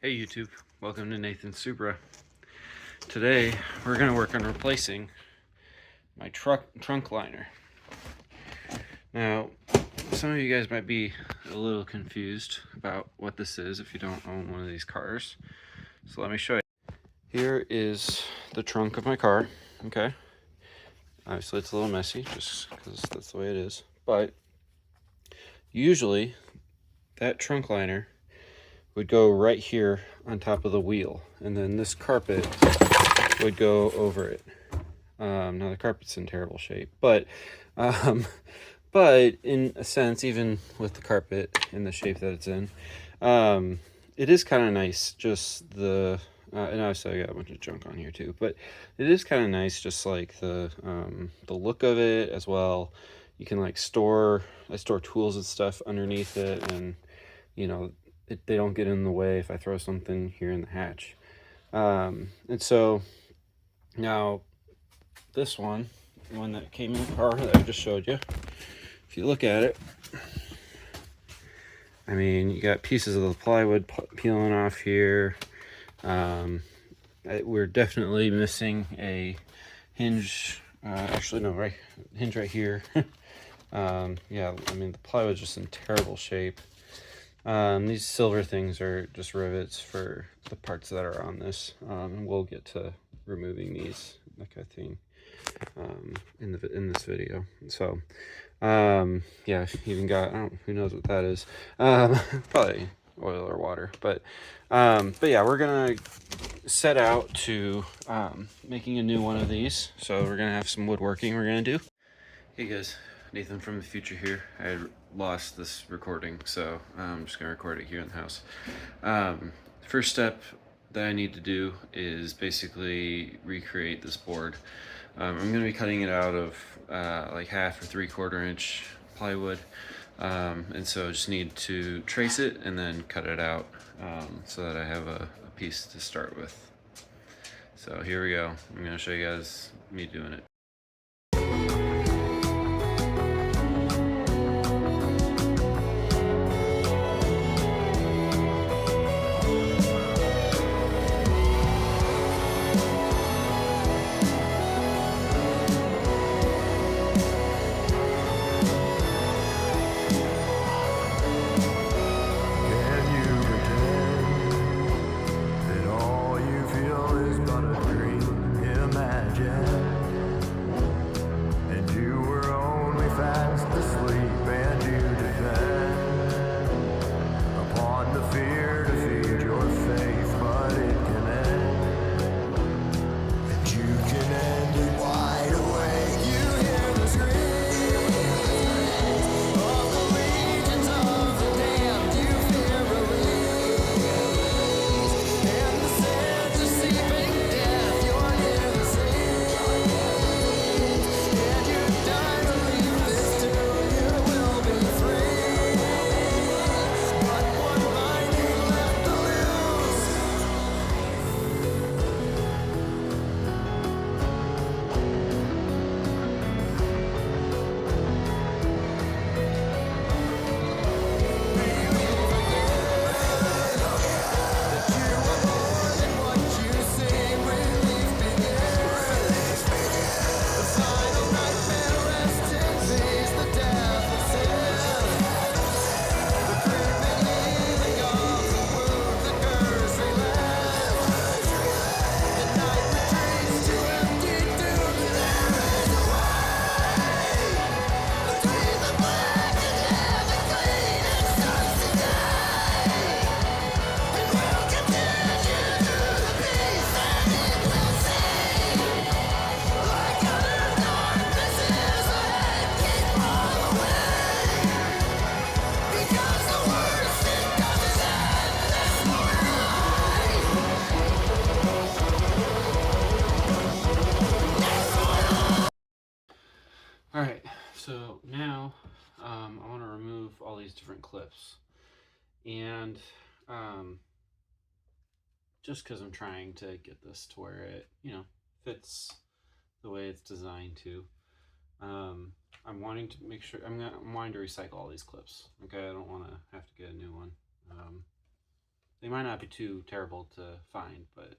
Hey YouTube, welcome to Nathan's Supra. Today we're going to work on replacing my trunk liner. Now, some of you guys might be a little confused about what this is if you don't own one of these cars. So let me show you. Here is the trunk of my car, okay? Obviously it's a little messy just because that's the way it is. But usually that trunk liner would go right here on top of the wheel, and then this carpet would go over it. Now the carpet's in terrible shape, but in a sense, even with the carpet in the shape that it's in, it is kind of nice. Just the and obviously I got a bunch of junk on here too, but it is kind of nice, just like the look of it as well. You can like I store tools and stuff underneath it, and you know they don't get in the way if I throw something here in the hatch. And so now this one that came in the car that I just showed you, if you look at it, I mean, you got pieces of the plywood peeling off here. We're definitely missing a hinge. Actually, no, hinge right here. Yeah, I mean, the plywood's just in terrible shape. These silver things are just rivets for the parts that are on this, and we'll get to removing these, like I think, in this video. So yeah, even got, who knows what that is. Probably oil or water, but yeah, we're gonna set out to making a new one of these. So we're gonna have some woodworking we're gonna do. Hey guys, Nathan from the future here. I lost this recording, so I'm just gonna record it here in the house. First step that I need to do is basically recreate this board. I'm going to be cutting it out of like 1/2 or 3/4 inch plywood, and so I just need to trace it and then cut it out so that I have a piece to start with. So here we go. I'm going to show you guys me doing it. Alright, so now I want to remove all these different clips, and just because I'm trying to get this to where it, fits the way it's designed to, I'm wanting to make sure, I'm wanting to recycle all these clips, okay? I don't want to have to get a new one. They might not be too terrible to find, but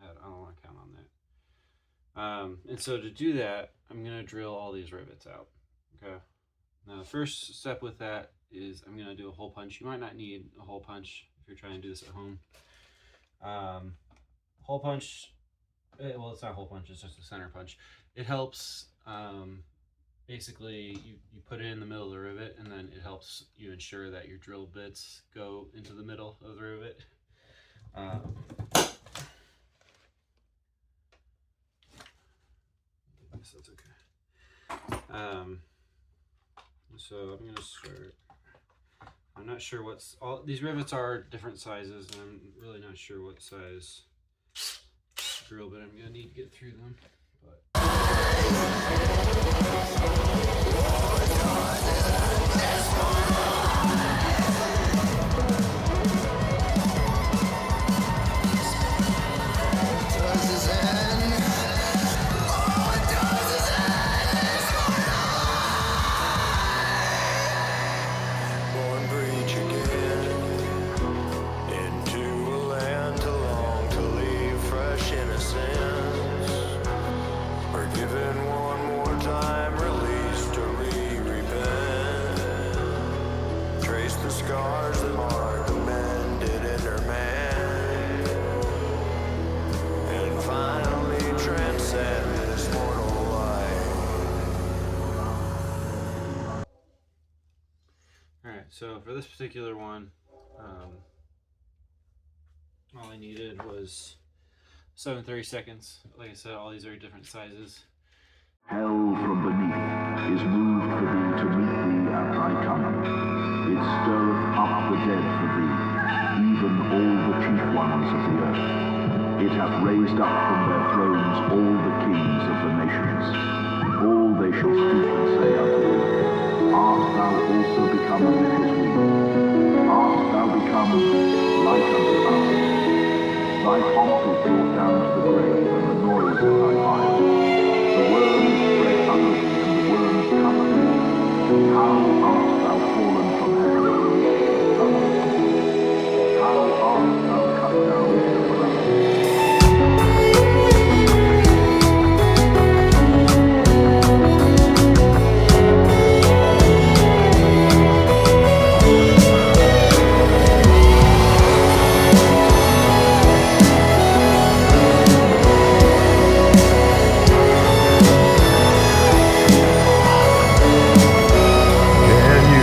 I don't want to count on that. And so to do that, I'm going to drill all these rivets out. Okay. Now the first step with that is I'm going to do a hole punch. You might not need a hole punch if you're trying to do this at home. Hole punch, well, it's not a hole punch, it's just a center punch. It helps, basically you put it in the middle of the rivet, and then it helps you ensure that your drill bits go into the middle of the rivet. I guess that's okay. So I'm gonna start. I'm not sure what's all these rivets are different sizes, and I'm really not sure what size drill bit I'm gonna need to get through them. But scars that mark the mended inner man, and finally transcend this mortal life. Alright, so for this particular one, all I needed was 7/30 seconds. Like I said, all these are different sizes. Hell from beneath is moved for thee to meet thee at thy coming. It stirreth up the dead for thee, even all the chief ones of the earth. It hath raised up from their thrones all the kings of the nations. All they shall speak and say unto thee, art thou also become as his we? Art thou become like unto us? Thy pomp is brought down to the grave, and the noise of thy fire. The worms spread utterly, and the worms come to thee. How art thou fallen from heaven? How art thou cut down to the ground? Can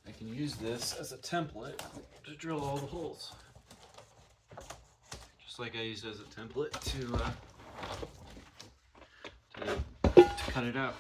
I can use this as a template to drill all the holes. Just like I used it as a template to cut it out.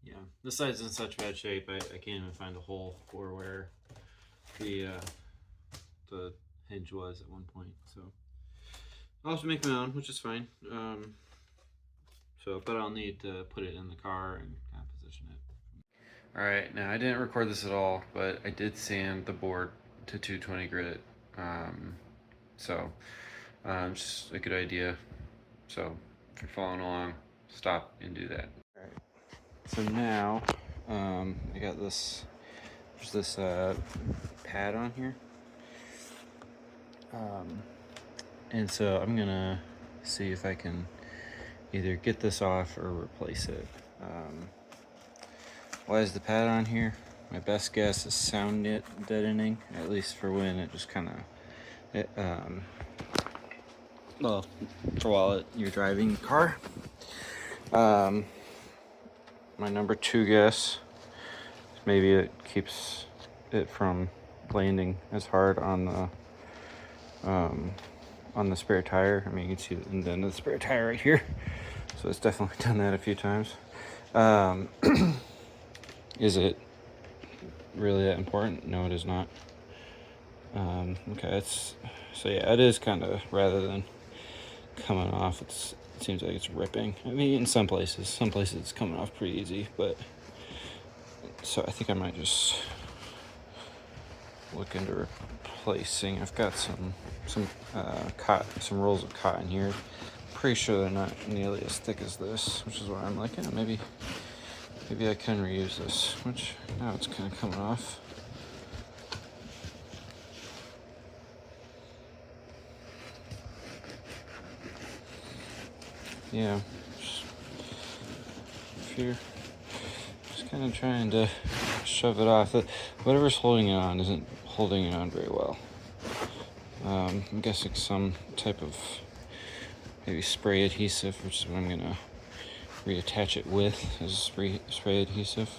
Yeah, this side's in such bad shape, I can't even find a hole for where the hinge was at one point. So I'll have to make my own, which is fine. But I'll need to put it in the car and kind of position it. All right, now I didn't record this at all, but I did sand the board to 220 grit. Just a good idea. So if you're following along, stop and do that. All right. So now I got this. There's this pad on here. And so I'm gonna see if I can either get this off or replace it. Why is the pad on here? My best guess is sound deadening, at least for when it just kind of, well, for while you're driving the car. My number 2 guess, maybe it keeps it from landing as hard on the spare tire. I mean, you can see the end of the spare tire right here. So it's definitely done that a few times. Is it really that important? No, it is not. Okay, so yeah, it is kind of, rather than coming off, it seems like it's ripping. I mean, in some places it's coming off pretty easy, but so I think I might just look into replacing. I've got some rolls of cotton here. Pretty sure they're not nearly as thick as this, which is why I'm like, yeah, maybe I can reuse this, which now it's kind of coming off. Yeah, if you're just kind of trying to shove it off, whatever's holding it on isn't holding it on very well. I'm guessing some type of maybe spray adhesive, which is what I'm gonna reattach it with, is spray adhesive.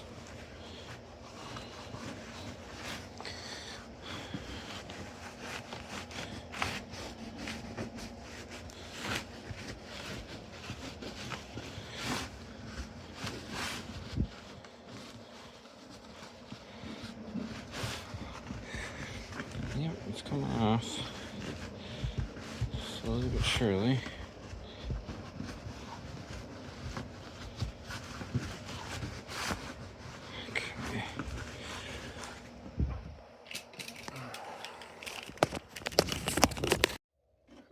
Yep, it's coming off slowly but surely. Okay.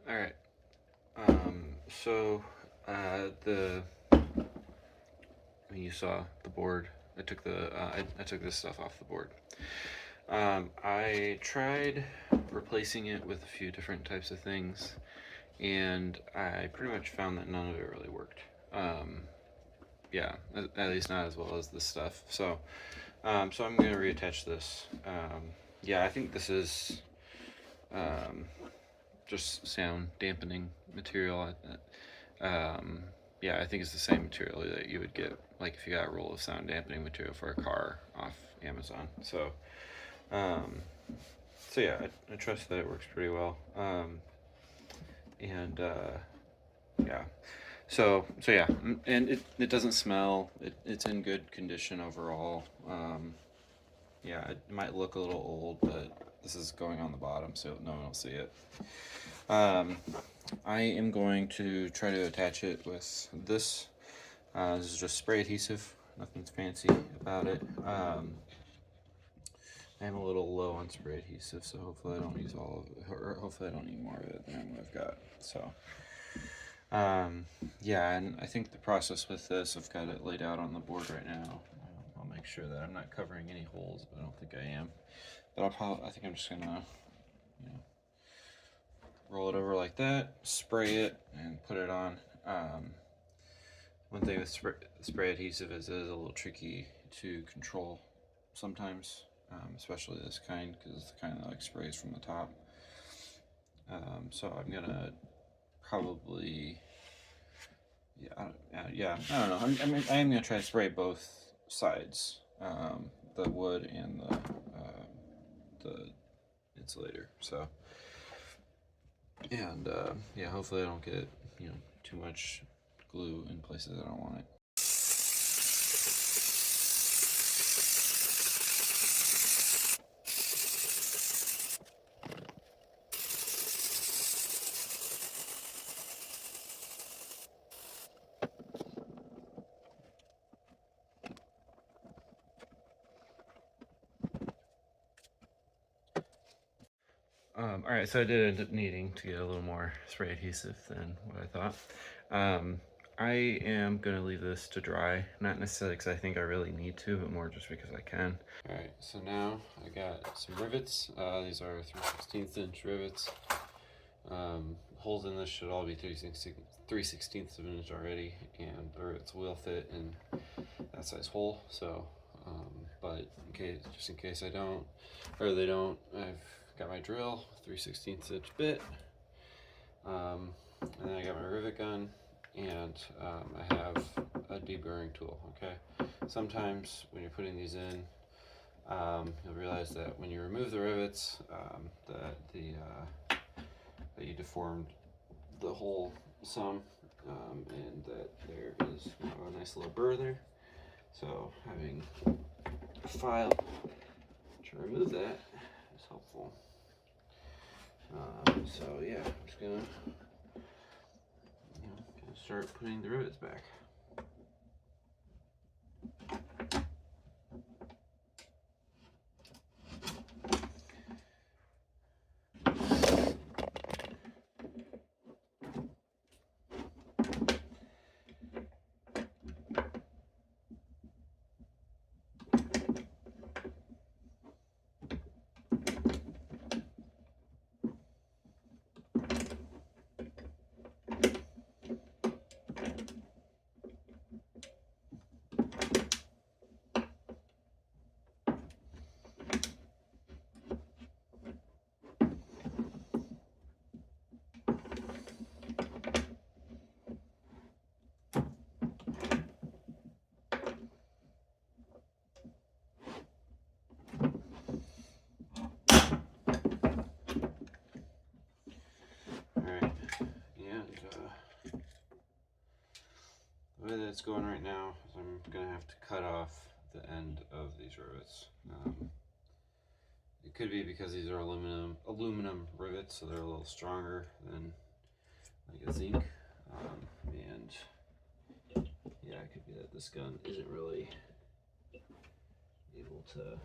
All right. You saw the board. I took this stuff off the board. I tried replacing it with a few different types of things, and I pretty much found that none of it really worked. Yeah, at least not as well as this stuff. So I'm gonna reattach this. Yeah, I think this is just sound dampening material. Yeah, I think it's the same material that you would get, like if you got a roll of sound dampening material for a car off Amazon. So yeah, I trust that it works pretty well. Yeah. So yeah, and it doesn't smell. It's in good condition overall. Yeah, it might look a little old, but this is going on the bottom, so no one will see it. I am going to try to attach it with this. This is just spray adhesive. Nothing's fancy about it. I am a little low on spray adhesive, so hopefully I don't use all of it, or hopefully I don't need more of it than what I've got. So, Yeah, and I think the process with this, I've got it laid out on the board right now. I'll make sure that I'm not covering any holes, but I don't think I am. But I think I'm just gonna, you know, roll it over like that, spray it, and put it on. One thing with spray adhesive is it is a little tricky to control sometimes, especially this kind, because it's the kind that like sprays from the top. So I'm gonna probably, yeah, I don't know. I am gonna try to spray both sides, the wood and the insulator. So, and yeah, hopefully I don't get too much glue in places I don't want it. All right, so I did end up needing to get a little more spray adhesive than what I thought. I am gonna leave this to dry, not necessarily because I think I really need to, but more just because I can. All right, so now I got some rivets. These are 3/16 inch rivets. Holes in this should all be 3/16 of an inch already, and the rivets will fit in that size hole. So, but just in case I don't, or they don't, I've got my drill, 3/16 inch bit, and then I got my rivet gun, and I have a deburring tool. Okay, sometimes when you're putting these in, you'll realize that when you remove the rivets, that you deformed the hole some, and that there is a nice little burr there. So having a file to remove that is helpful. So yeah, I'm just gonna start putting the rivets back. The way that it's going right now is I'm gonna have to cut off the end of these rivets. It could be because these are aluminum rivets, so they're a little stronger than like a zinc, and yeah, it could be that this gun isn't really able to.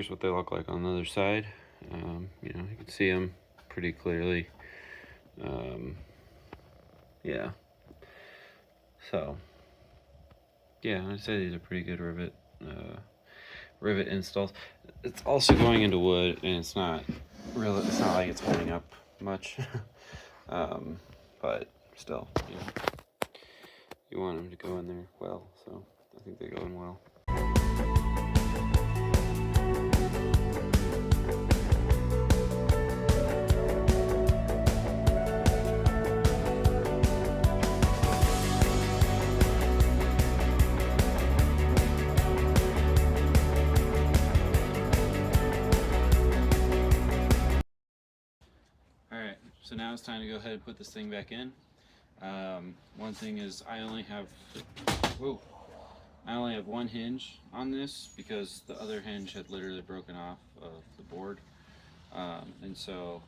here's what they look like on the other side. You know, you can see them pretty clearly. Yeah. So, yeah, I'd say these are pretty good rivet installs. It's also going into wood, and it's not like it's holding up much. But still, you know, you want them to go in there well, so I think they go in well. Alright, so now it's time to go ahead and put this thing back in. One thing is I only have one hinge on this because the other hinge had literally broken off of the board. And so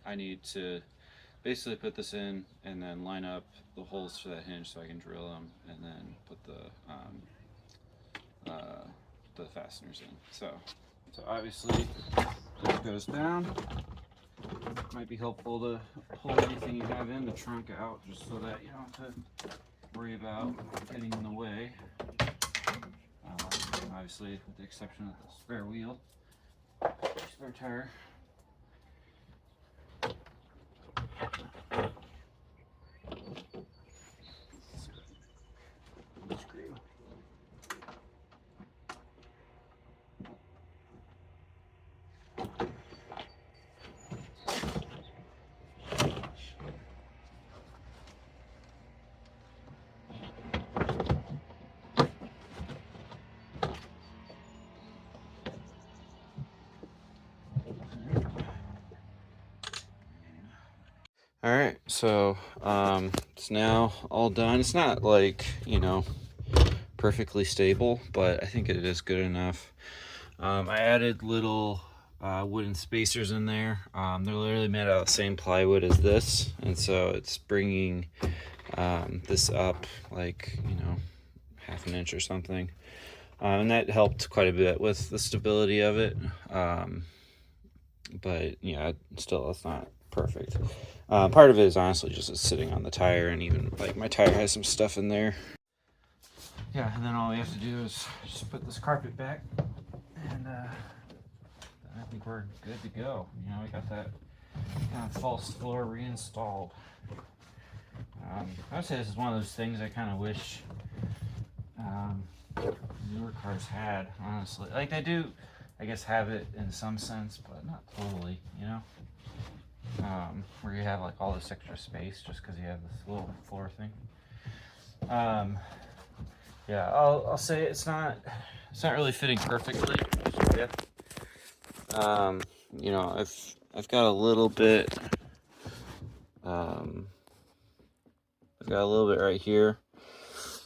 I need to basically put this in and then line up the holes for that hinge so I can drill them and then put the fasteners in. So obviously this goes down. Might be helpful to pull anything you have in the trunk out just so that you don't have to worry about getting in the way. Obviously, with the exception of the spare wheel, spare tire. Screw. All right, so it's now all done. It's not like, you know, perfectly stable, but I think it is good enough. I added little wooden spacers in there. They're literally made out of the same plywood as this, and so it's bringing this up like, you know, half an inch or something. And that helped quite a bit with the stability of it. But yeah, still, it's not perfect. Part of it is honestly just it's sitting on the tire, and even like my tire has some stuff in there. Yeah, and then all we have to do is just put this carpet back, and I think we're good to go. You know, we got that kind of false floor reinstalled. I would say this is one of those things I kind of wish newer cars had, honestly. Like, they do, I guess, have it in some sense, but not totally, you know? Where you have, like, all this extra space just because you have this little floor thing. Yeah, I'll say it's not really fitting perfectly. You know, I've got a little bit, right here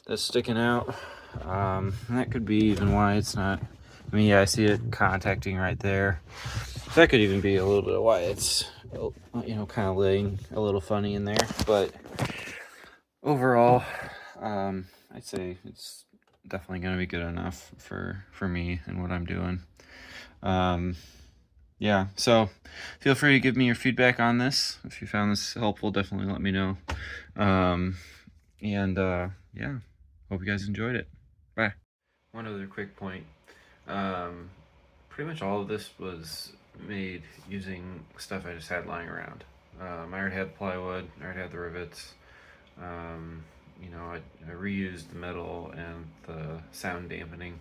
that's sticking out. And that could be even why it's not, I mean, yeah, I see it contacting right there. That could even be a little bit of why it's, you know, kind of laying a little funny in there. But overall, I'd say it's definitely going to be good enough for me and what I'm doing. Yeah, so feel free to give me your feedback on this. If you found this helpful, definitely let me know. Yeah, hope you guys enjoyed it. Bye. One other quick point. Pretty much all of this was made using stuff I just had lying around. I already had plywood, I already had the rivets. You know, I reused the metal and the sound dampening.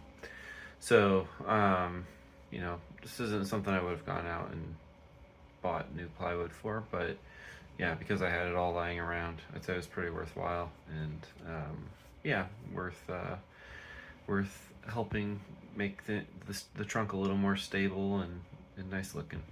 So, you know, this isn't something I would have gone out and bought new plywood for, but yeah, because I had it all lying around, I'd say it was pretty worthwhile, and yeah, worth helping make the trunk a little more stable and nice looking.